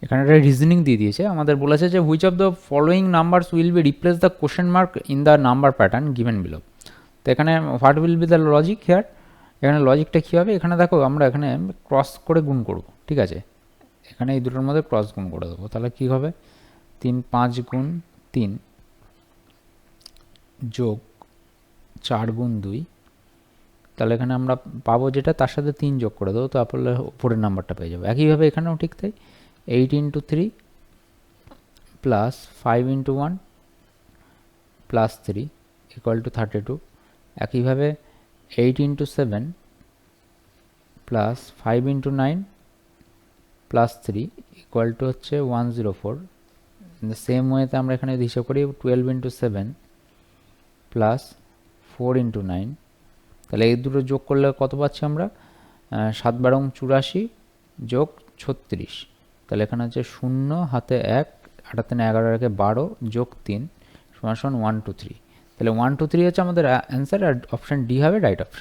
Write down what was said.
এখানে একটা রিজনিং দিয়ে দিয়েছে, আমাদের বলেছে যে which of the following numbers will be replace the question mark in the number pattern given below. তো এখানে what will be the logic here, এখানে লজিকটা কী হবে, এখানে দেখো আমরা এখানে ক্রস করে গুণ করব, ঠিক আছে, এখানে এই দুটোর মধ্যে ক্রস গুণ করে দেবো, তাহলে কী হবে 3 5 গুণ 3 যোগ 4 গুণ 2, তাহলে এখানে আমরা পাবো যেটা তার সাথে 3 যোগ করে দেবো, তারপরে উপরের নাম্বারটা পেয়ে যাবো। একইভাবে এখানেও ঠিক তাই, 8 into 3 plus 5 into 1 plus 3 equal to 32। একইভাবে 8 into 7 plus 5 into 9 plus 3 equal to হচ্ছে 104। সেম ওয়েতে আমরা এখানে হিসাব করি 12 ইন্টু 7 প্লাস 4 ইন্টু 9, তাহলে এই দুটো যোগ করলে কত পাচ্ছি আমরা, 7 12 84 যোগ 36, তাহলে এখানে হচ্ছে 0 হাতে 1 8 3 11 একে 12 যোগ 3 সমান 1 2 3, তাহলে 1 2 3 হচ্ছে আমাদের অ্যান্সার, আর অপশান ডি হবে রাইট অপশান।